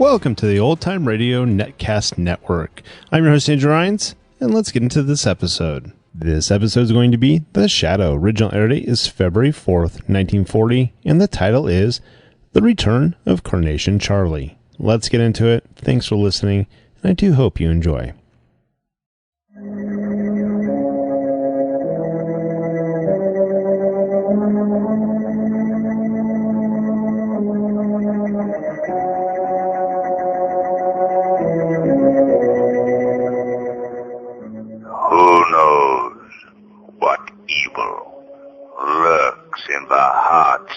Welcome to the Old Time Radio Netcast Network. I'm your host, Andrew Rines, and let's get into this episode. This episode is going to be The Shadow. Original air date is February 4th, 1940, and the title is The Return of Carnation Charlie. Let's get into it. Thanks for listening, and I do hope you enjoy.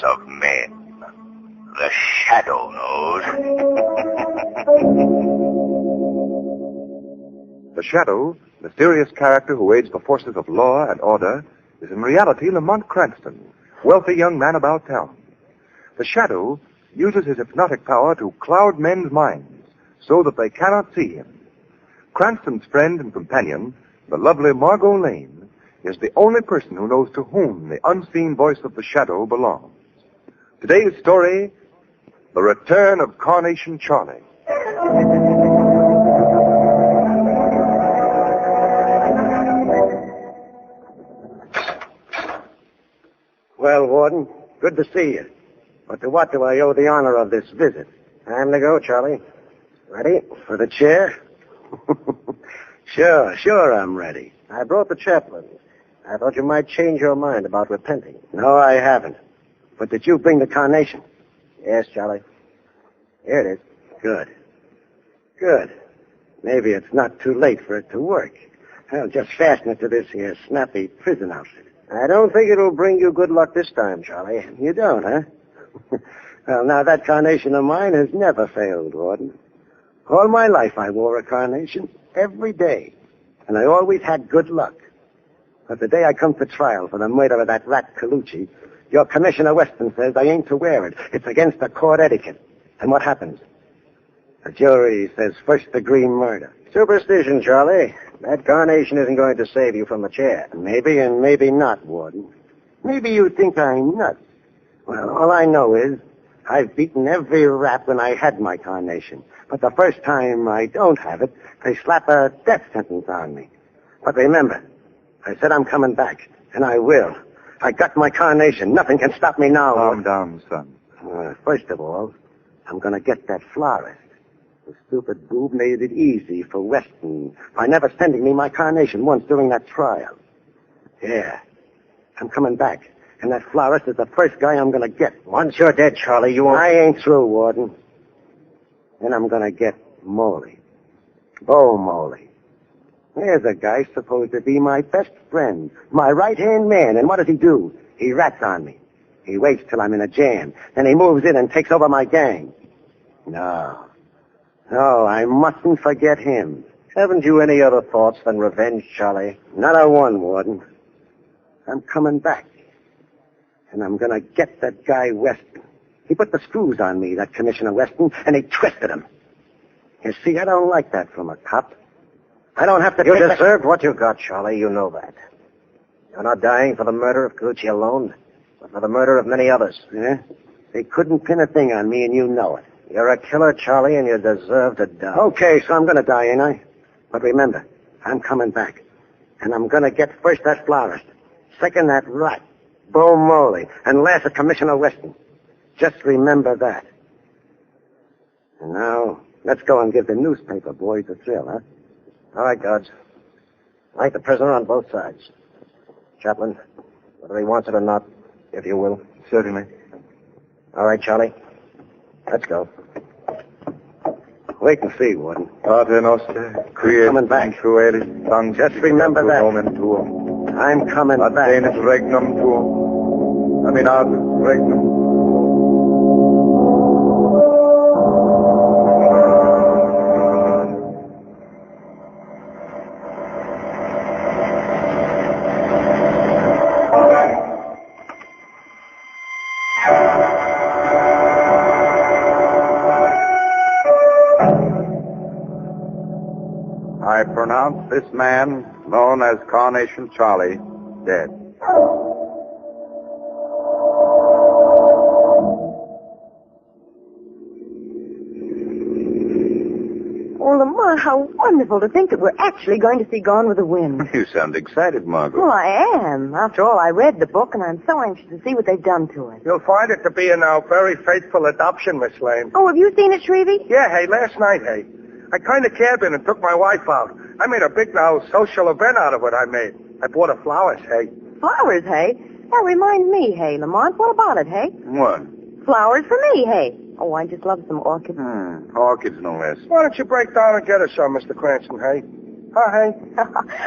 Of men. The Shadow knows. The Shadow, mysterious character who aids the forces of law and order, is in reality Lamont Cranston, wealthy young man about town. The Shadow uses his hypnotic power to cloud men's minds so that they cannot see him. Cranston's friend and companion, the lovely Margot Lane, is the only person who knows to whom the unseen voice of the Shadow belongs. Today's story, The Return of Carnation Charlie. Well, Warden, good to see you. But to what do I owe the honor of this visit? Time to go, Charlie. Ready for the chair? Sure, I'm ready. I brought the chaplain. I thought you might change your mind about repenting. No, I haven't. But did you bring the carnation? Yes, Charlie. Here it is. Good. Maybe it's not too late for it to work. I'll just fasten it to this here snappy prison outfit. I don't think it'll bring you good luck this time, Charlie. You don't, huh? Well, now, that carnation of mine has never failed, Warden. All my life I wore a carnation every day, and I always had good luck. But the day I come to trial for the murder of that rat Colucci, your Commissioner Weston says I ain't to wear it. It's against the court etiquette. And what happens? The jury says first-degree murder. Superstition, Charlie. That carnation isn't going to save you from the chair. Maybe and maybe not, Warden. Maybe you think I'm nuts. Well, all I know is I've beaten every rap when I had my carnation. But the first time I don't have it, they slap a death sentence on me. But remember, I said I'm coming back, and I will. I got my carnation. Nothing can stop me now. Calm down, son. First of all, I'm going to get that florist. The stupid boob made it easy for Weston by never sending me my carnation once during that trial. Yeah, I'm coming back, and that florist is the first guy I'm going to get. Once you're dead, Charlie, you won't... I ain't through, Warden. Then I'm going to get Moley. Bo Moley. There's a guy supposed to be my best friend, my right-hand man, and what does he do? He rats on me. He waits till I'm in a jam, then he moves in and takes over my gang. No, I mustn't forget him. Haven't you any other thoughts than revenge, Charlie? Not a one, Warden. I'm coming back, and I'm gonna get that guy Weston. He put the screws on me, that Commissioner Weston, and he twisted them. You see, I don't like that from a cop. I don't have to... You deserved what you got, Charlie. You know that. You're not dying for the murder of Colucci alone, but for the murder of many others. Yeah? They couldn't pin a thing on me, and you know it. You're a killer, Charlie, and you deserve to die. Okay, so I'm going to die, ain't I? But remember, I'm coming back. And I'm going to get first that florist, second that rat, Bo Moley, and last at Commissioner Weston. Just remember that. And now, let's go and give the newspaper boys a thrill, huh? All right, guards. Light the prisoner on both sides. Chaplain, whether he wants it or not, if you will. Certainly. All right, Charlie. Let's go. Wait and see, Warden. Pater Noster, quiet coming back. Just remember that. I'm coming back. Ad regnum tuum. Aminatus regnum. I pronounce this man, known as Carnation Charlie, dead. Oh, Lamont, how wonderful to think that we're actually going to see Gone with the Wind. You sound excited, Margot. Well, I am. After all, I read the book, and I'm so anxious to see what they've done to it. You'll find it to be a now very faithful adoption, Miss Lane. Oh, have you seen it, Shrevey? Yeah, hey, last night, hey. I kind of cabbed in and took my wife out. I made a big now social event out of what I made. I bought her flowers, hey. Flowers, hey? That reminds me, hey, Lamont. What about it, hey? What? Flowers for me, hey. Oh, I just love some orchids. Orchids, no less. Why don't you break down and get us some, Mr. Cranston, hey? Huh, hey?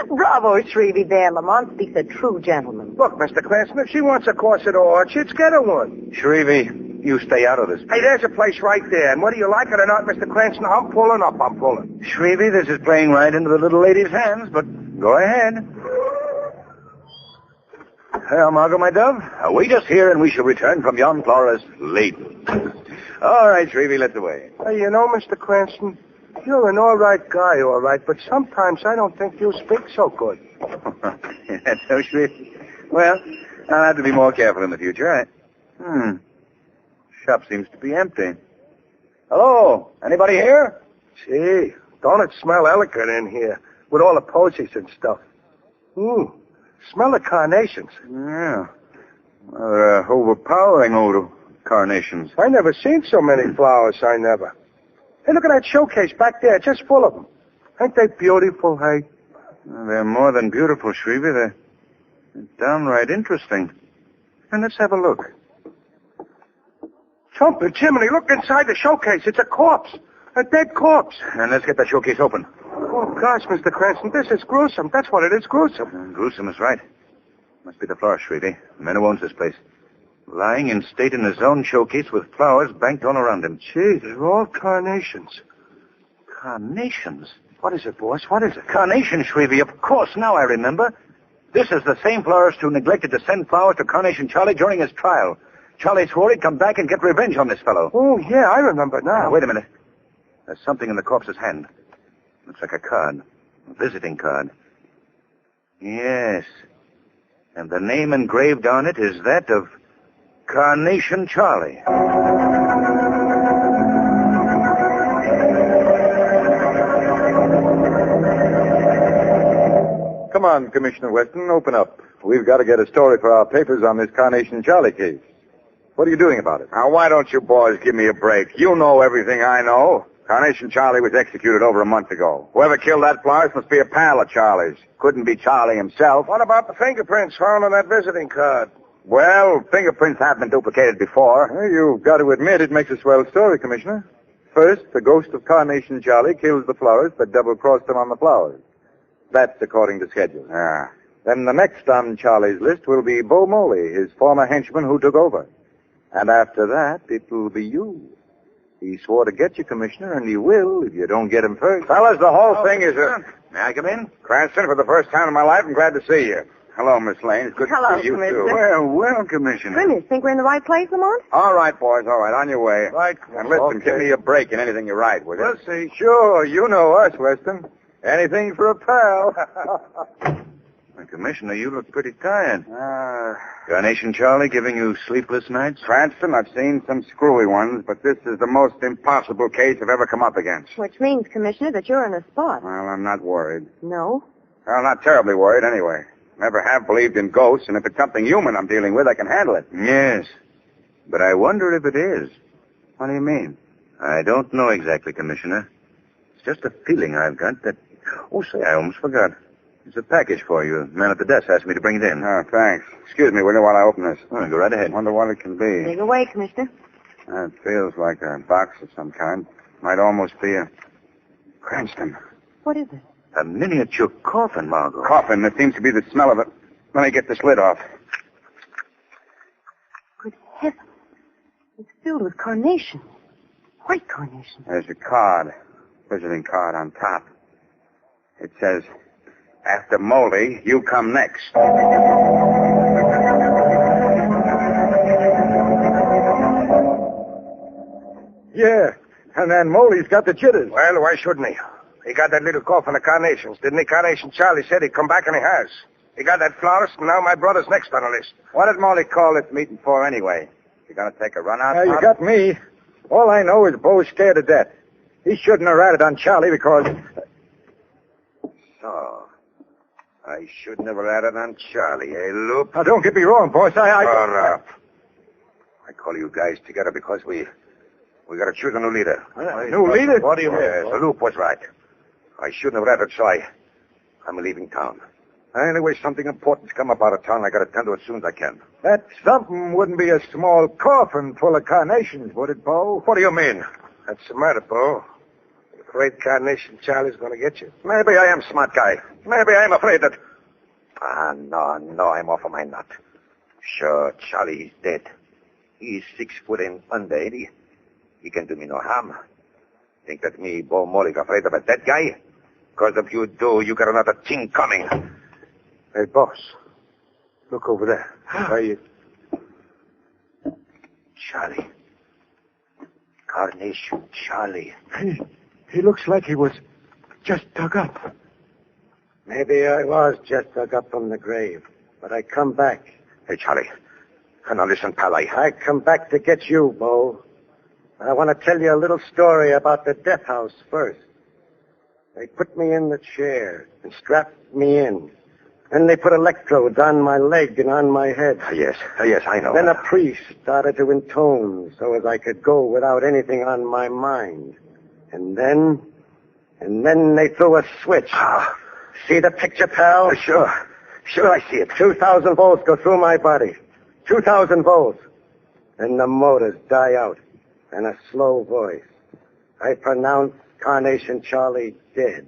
Bravo, Shrevey there. Lamont speaks a true gentleman. Look, Mr. Cranston, if she wants a course at orchids, get her one. Shrevey, you stay out of this. Hey, there's a place right there, and whether you like it or not, Mr. Cranston, I'm pulling up, I'm pulling. Shrevey, this is playing right into the little lady's hands, but go ahead. Well, Margot, my dove, await us here, and we shall return from yon florist laden. All right, Shrevey, let's away. Hey, you know, Mr. Cranston, you're an all right guy, all right, but sometimes I don't think you speak so good. That's so, Shrevey. Well, I'll have to be more careful in the future. Shop seems to be empty. Hello? Anybody here? Gee, don't it smell elegant in here with all the posies and stuff? Smell the carnations. Yeah. Well, they're an overpowering odor. Carnations. I never seen so many flowers, I never. Hey, look at that showcase back there, just full of them. Ain't they beautiful, hey? Well, they're more than beautiful, Shrevey. They're downright interesting. And let's have a look. Trumpet, Jiminy, look inside the showcase. It's a corpse. A dead corpse. And let's get that showcase open. Oh, gosh, Mr. Cranston, this is gruesome. That's what it is, gruesome. Gruesome is right. Must be the florist, Shrevey. The man who owns this place. Lying in state in his own showcase with flowers banked all around him. Gee, they're all carnations. Carnations? What is it, boss? What is it? Carnation, Shrevey. Of course, now I remember. This is the same florist who neglected to send flowers to Carnation Charlie during his trial. Charlie swore he'd come back and get revenge on this fellow. Oh, yeah, I remember now. Wait a minute. There's something in the corpse's hand. Looks like a card. A visiting card. Yes. And the name engraved on it is that of Carnation Charlie. Come on, Commissioner Weston, open up. We've got to get a story for our papers on this Carnation Charlie case. What are you doing about it? Now, why don't you boys give me a break? You know everything I know. Carnation Charlie was executed over a month ago. Whoever killed that florist must be a pal of Charlie's. Couldn't be Charlie himself. What about the fingerprints found on that visiting card? Well, fingerprints have been duplicated before. Well, you've got to admit it makes a swell story, Commissioner. First, the ghost of Carnation Charlie kills the florist, but double-crossed him on the flowers. That's according to schedule. Ah. Then the next on Charlie's list will be Bo Moley, his former henchman who took over. And after that, it will be you. He swore to get you, Commissioner, and he will if you don't get him first. Fellas, the whole thing is a... May I come in? Cranston, for the first time in my life, I'm glad to see you. Hello, Miss Lane. It's good Hello, to see you, Commissioner. too. Well, Commissioner. Goodness, think we're in the right place, Lamont? All right, boys, all right. On your way. Right. And listen, Okay. give me a break in anything you write, will you? We'll see. Sure, you know us, Weston. Anything for a pal. Commissioner, you look pretty tired. Carnation Charlie giving you sleepless nights? Cranston, I've seen some screwy ones, but this is the most impossible case I've ever come up against. Which means, Commissioner, that you're in a spot. Well, I'm not worried. No? Well, not terribly worried, anyway. Never have believed in ghosts, and if it's something human I'm dealing with, I can handle it. Yes. But I wonder if it is. What do you mean? I don't know exactly, Commissioner. It's just a feeling I've got that... Oh, say, I almost forgot. There's a package for you. The man at the desk asked me to bring it in. Oh, thanks. Excuse me, will you, while I open this? Oh, go right ahead. Wonder what it can be. Take away, Commissioner. It feels like a box of some kind. Might almost be a... Cranston. What is it? A miniature coffin, Margot. Coffin. There seems to be the smell of it. Let me get this lid off. Good heavens. It's filled with carnation. White carnation. There's a card. Visiting card on top. It says, after Moley, you come next. Yeah, and then Moley's got the jitters. Well, why shouldn't he? He got that little coffin of carnations. Didn't he? Carnation Charlie said he'd come back, and he has. He got that florist, and now my brother's next on the list. What did Moley call this meeting for anyway? You gonna take a run out? You got me. All I know is Bo's scared to death. He shouldn't have ratted on Charlie because... So, I should never ratted on Charlie, eh, Loop? Now, don't get me wrong, boss. Shut up. I call you guys together because we got to choose a new leader. New leader? What do you mean? Yes, Loop was right. I shouldn't have ratted, so I'm leaving town. Anyway, something important's come up out of town. I got to attend to it as soon as I can. That something wouldn't be a small coffin full of carnations, would it, Bo? What do you mean? That's the matter, Bo. You afraid Carnation Charlie's going to get you? Maybe I am, smart guy. Maybe I'm afraid that... No, I'm off of my nut. Sure, Charlie, he's dead. He's 6 foot and under 80. He can do me no harm. Think that me, Bo Molly's afraid of a dead guy? Because if you do, you got another thing coming. Hey, boss. Look over there. Charlie. Carnation Charlie. He looks like he was just dug up. Maybe I was just dug up from the grave, but I come back. Hey, Charlie. Now listen, pal, I come back to get you, Bo. I want to tell you a little story about the death house first. They put me in the chair and strapped me in. Then they put electrodes on my leg and on my head. Yes, I know. Then a priest started to intone so as I could go without anything on my mind. And then they threw a switch. See the picture, pal? Sure, I see it. 2,000 volts go through my body. 2,000 volts. Then the motors die out. And a slow voice. I pronounce Carnation Charlie dead.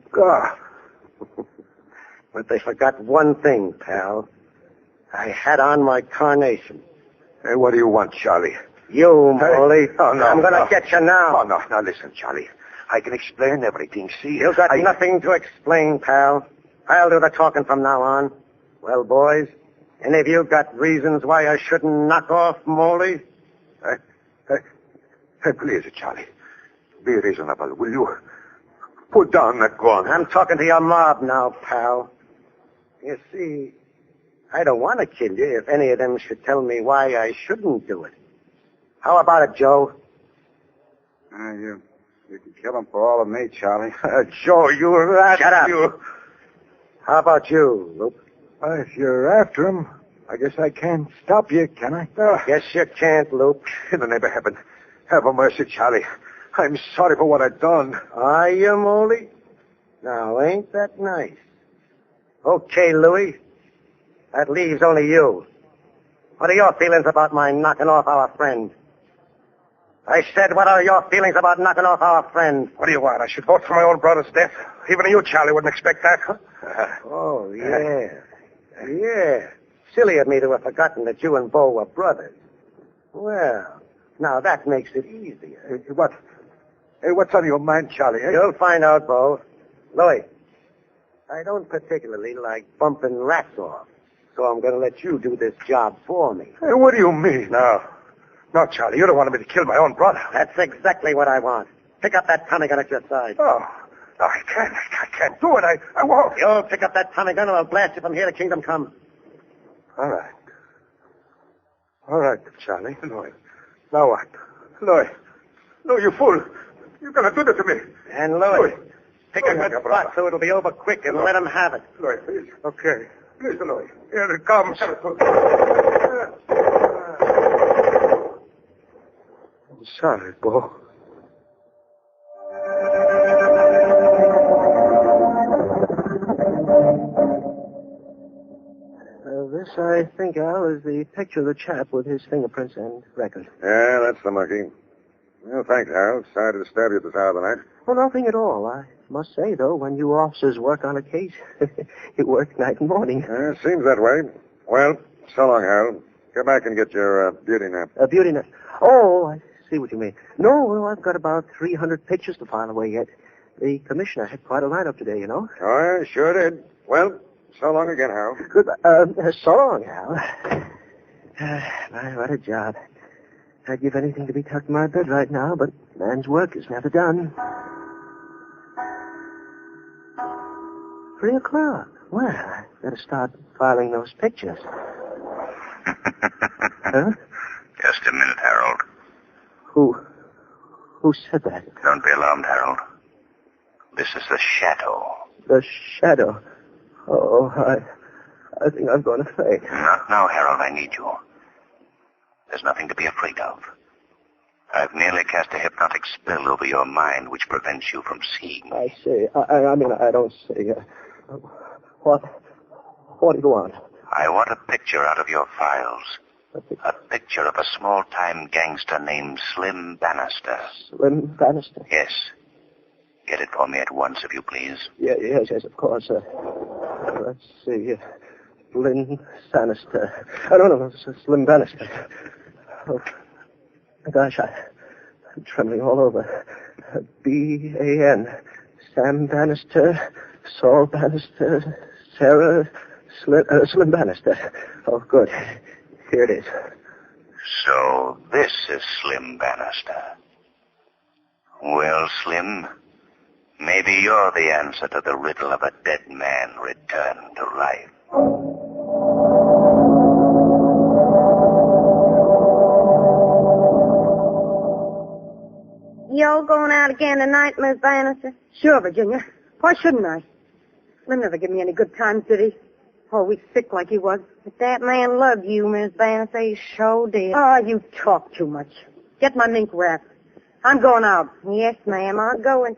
But they forgot one thing, pal. I had on my carnation. Hey, what do you want, Charlie? You, Molly. Oh, no. I'm going to get you now. Oh, no. Now, listen, Charlie. I can explain everything. See? You got nothing to explain, pal. I'll do the talking from now on. Well, boys, any of you got reasons why I shouldn't knock off Molly? Hey, please, Charlie. Be reasonable, will you? Put down that gun. I'm talking to your mob now, pal. You see, I don't want to kill you if any of them should tell me why I shouldn't do it. How about it, Joe? You can kill him for all of me, Charlie. Joe, you rat. Shut up. You... How about you, Luke? If you're after him, I guess I can't stop you, can I? Guess you can't, Luke. In the name of heaven, have a mercy, Charlie. I'm sorry for what I've done. Are you, Molly? Now, ain't that nice? Okay, Louie. That leaves only you. What are your feelings about my knocking off our friend? I said, what are your feelings about knocking off our friend? What do you want? I should vote for my own brother's death? Even you, Charlie, wouldn't expect that, huh? Oh, yeah. Yeah. Silly of me to have forgotten that you and Bo were brothers. Well, now that makes it easier. What's on your mind, Charlie? You'll find out, Bo. Louie, I don't particularly like bumping rats off, so I'm going to let you do this job for me. Hey, what do you mean? No, Charlie, you don't want me to kill my own brother. That's exactly what I want. Pick up that Tommy gun at your side. Oh, no, I can't do it. I won't. You'll pick up that Tommy gun and I'll blast you from here to Kingdom Come. All right, Charlie. Louie. Now what? Louie. No, you fool. You're going to do this to me. And Louie, pick a good spot so it'll be over quick and let him have it. Louie, please. Okay. Please, Louie. Here it comes. I'm sorry, Bo. This, I think, Al, is the picture of the chap with his fingerprints and record. Yeah, that's the monkey. Well, thanks, Harold. Sorry to disturb you at this hour of the night. Well, nothing at all. I must say, though, when you officers work on a case, you work night and morning. It seems that way. Well, so long, Harold. Go back and get your beauty nap. Beauty nap? Oh, I see what you mean. No, well, I've got about 300 pictures to file away yet. The commissioner had quite a lineup today, you know. Oh, I sure did. Well, so long again, Harold. Good. So long, Al. My, what a job. I'd give anything to be tucked in my bed right now, but man's work is never done. 3 o'clock. Well, I better start filing those pictures. Huh? Just a minute, Harold. Who said that? Don't be alarmed, Harold. This is the Shadow. The Shadow. Oh, I think I'm going to faint. Not now, Harold. I need you. There's nothing to be afraid of. I've nearly cast a hypnotic spell over your mind which prevents you from seeing. I see. I mean, I don't see. What do you want? I want a picture out of your files. A picture of a small-time gangster named Slim Bannister. Slim Bannister? Yes. Get it for me at once, if you please. Yes, of course. Let's see. Slim Bannister. Oh, no, Slim Bannister. Oh, gosh, I'm trembling all over. B-A-N. Sam Bannister, Saul Bannister, Sarah, Slim Bannister. Oh, good. Here it is. So this is Slim Bannister. Well, Slim, maybe you're the answer to the riddle of a dead man returned to life. You all going out again tonight, Miss Bannister? Sure, Virginia. Why shouldn't I? Slim never give me any good times, did he? Always sick like he was. If that man loved you, Miss Bannister, he sure did. Oh, you talk too much. Get my mink wrap. I'm going out. Yes, ma'am, I'm going.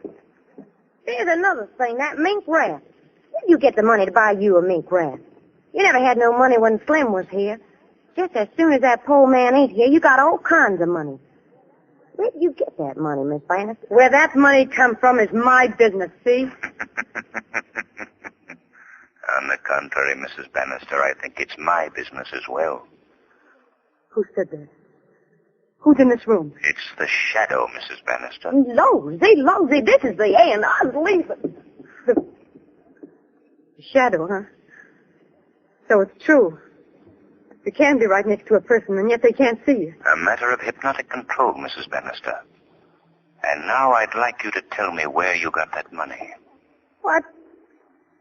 Here's another thing, that mink wrap. Where'd you get the money to buy you a mink wrap? You never had no money when Slim was here. Just as soon as that poor man ain't here, you got all kinds of money. Where'd you get that money, Miss Bannister? Where that money come from is my business, see? On the contrary, Mrs. Bannister, I think it's my business as well. Who said that? Who's in this room? It's the Shadow, Mrs. Bannister. Lousy, this is the end. I'm leaving. The Shadow, huh? So it's true. You can be right next to a person, and yet they can't see you. A matter of hypnotic control, Mrs. Bannister. And now I'd like you to tell me where you got that money. What?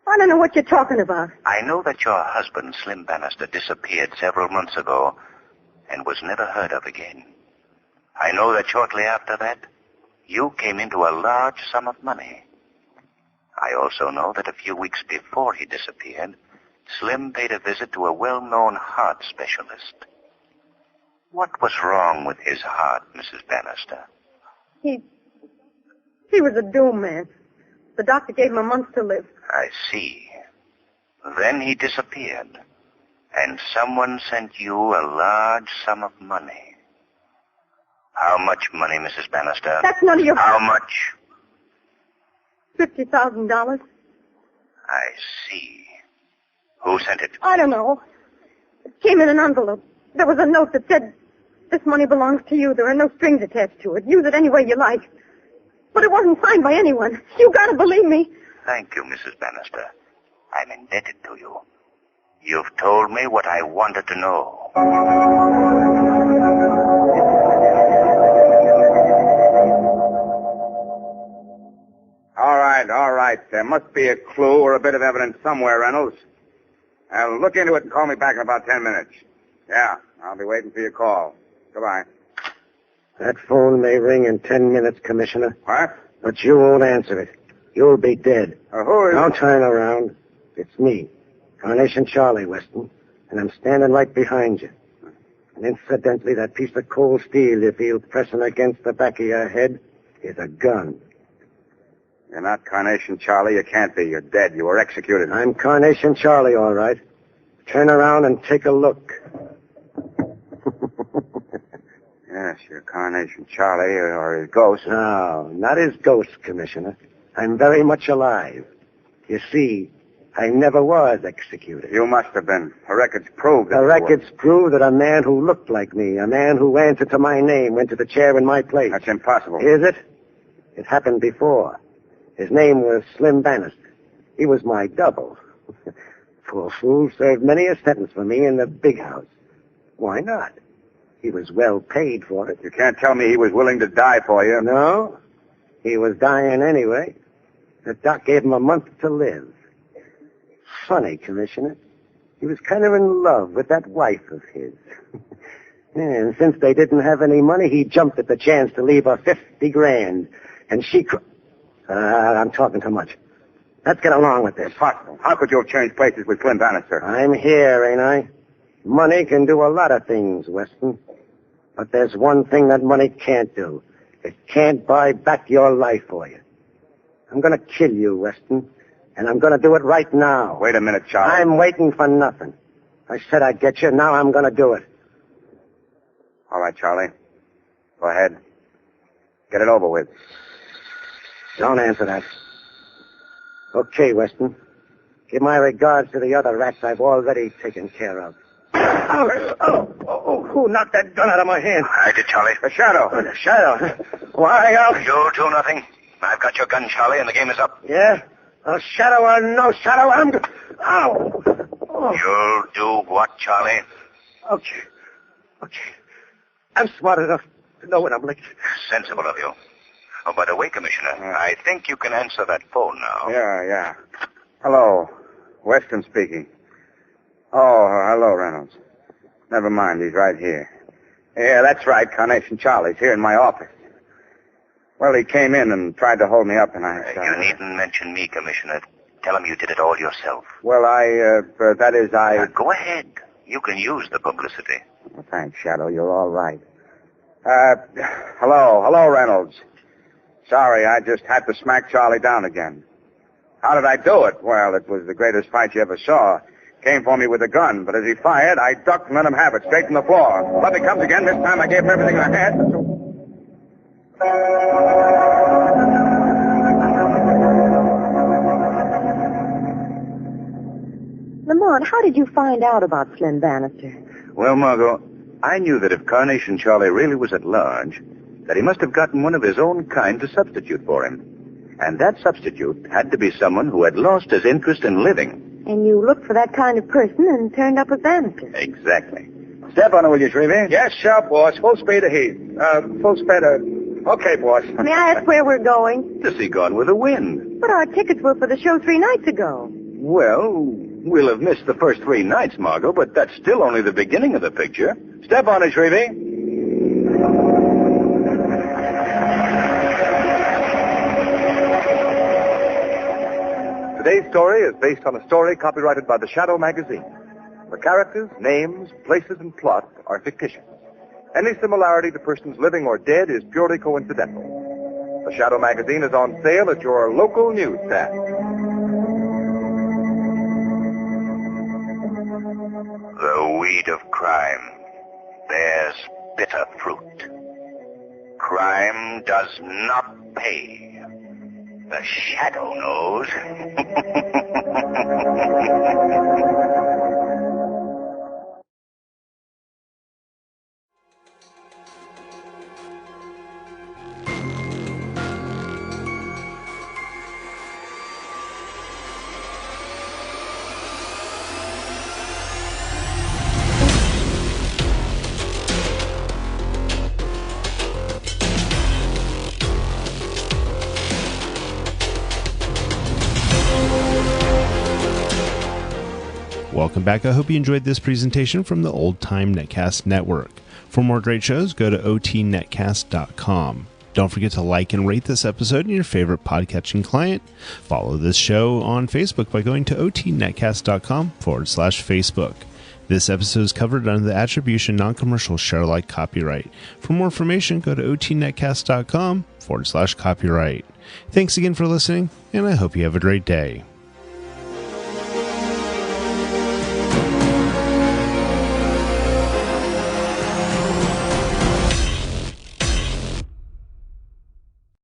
I don't know what you're talking about. I know that your husband, Slim Bannister, disappeared several months ago and was never heard of again. I know that shortly after that, you came into a large sum of money. I also know that a few weeks before he disappeared, Slim paid a visit to a well-known heart specialist. What was wrong with his heart, Mrs. Bannister? He was a doom man. The doctor gave him a month to live. I see. Then he disappeared, and someone sent you a large sum of money. How much money, Mrs. Bannister? That's none of your... How much? $50,000. I see. Who sent it? I don't know. It came in an envelope. There was a note that said, "This money belongs to you. There are no strings attached to it. Use it any way you like." But it wasn't signed by anyone. You gotta believe me. Thank you, Mrs. Bannister. I'm indebted to you. You've told me what I wanted to know. All right. There must be a clue or a bit of evidence somewhere, Reynolds. I'll look into it and call me back in about 10 minutes. Yeah, I'll be waiting for your call. Goodbye. That phone may ring in 10 minutes, Commissioner. What? But you won't answer it. You'll be dead. Who is... Don't turn around. It's me, Carnation Charlie, Weston, and I'm standing right behind you. And incidentally, that piece of cold steel you feel pressing against the back of your head is a gun. You're not Carnation Charlie. You can't be. You're dead. You were executed. I'm Carnation Charlie, all right. Turn around and take a look. Yes, you're Carnation Charlie or his ghost. No, not his ghost, Commissioner. I'm very much alive. You see, I never was executed. You must have been. The records prove that The you records prove that a man who looked like me, a man who answered to my name, went to the chair in my place. That's impossible. Is it? It happened before. His name was Slim Bannister. He was my double. Poor fool served many a sentence for me in the big house. Why not? He was well paid for it. You can't tell me he was willing to die for you. No, he was dying anyway. The doc gave him a month to live. Funny, Commissioner. He was kind of in love with that wife of his. And since they didn't have any money, he jumped at the chance to leave her 50 grand. And she... I'm talking too much. Let's get along with this. Impossible. How could you have changed places with Slim Bannister? I'm here, ain't I? Money can do a lot of things, Weston. But there's one thing that money can't do. It can't buy back your life for you. I'm going to kill you, Weston. And I'm going to do it right now. Wait a minute, Charlie. I'm waiting for nothing. I said I'd get you. Now I'm going to do it. All right, Charlie. Go ahead. Get it over with. Don't answer that. Okay, Weston. Give my regards to the other rats I've already taken care of. Who knocked that gun out of my hand? I did, Charlie. The Shadow. The Shadow? Why, You'll do nothing. I've got your gun, Charlie, and the game is up. Yeah? A Shadow or no Shadow, I'm... Ow! Oh. You'll do what, Charlie? Okay. I'm smart enough to know when I'm licked. Sensible of you. Oh, by the way, Commissioner, I think you can answer that phone now. Yeah. Hello. Weston speaking. Oh, hello, Reynolds. Never mind, he's right here. Yeah, that's right, Carnation Charlie's here in my office. Well, he came in and tried to hold me up, and I... You needn't mention me, Commissioner. Tell him you did it all yourself. Well, that is, Go ahead. You can use the publicity. Well, thanks, Shadow. You're all right. Hello, Reynolds. Sorry, I just had to smack Charlie down again. How did I do it? Well, it was the greatest fight you ever saw. Came for me with a gun, but as he fired, I ducked and let him have it straight in the floor. Up he comes again. This time I gave him everything I had. Lamont, how did you find out about Slim Bannister? Well, Margot, I knew that if Carnation Charlie really was at large, that he must have gotten one of his own kind to substitute for him. And that substitute had to be someone who had lost his interest in living. And you looked for that kind of person and turned up with Bannister. Exactly. Step on it, will you, Shrevey? Yes, sir, boss. Full speed ahead. Full speed Okay, boss. May I ask where we're going? To see Gone with the Wind. But our tickets were for the show 3 nights ago. Well, we'll have missed the first 3 nights, Margot, but that's still only the beginning of the picture. Step on it, Shrevey. Today's story is based on a story copyrighted by the Shadow magazine. The characters, names, places, and plot are fictitious. Any similarity to persons living or dead is purely coincidental. The Shadow magazine is on sale at your local newsstand. The weed of crime bears bitter fruit. Crime does not pay. The Shadow knows. Welcome back. I hope you enjoyed this presentation from the Old Time Netcast Network. For more great shows, go to otnetcast.com. Don't forget to like and rate this episode in your favorite podcatching client. Follow this show on Facebook by going to otnetcast.com/Facebook. This episode is covered under the Attribution Non-Commercial ShareAlike copyright. For more information, go to otnetcast.com/copyright. Thanks again for listening, and I hope you have a great day.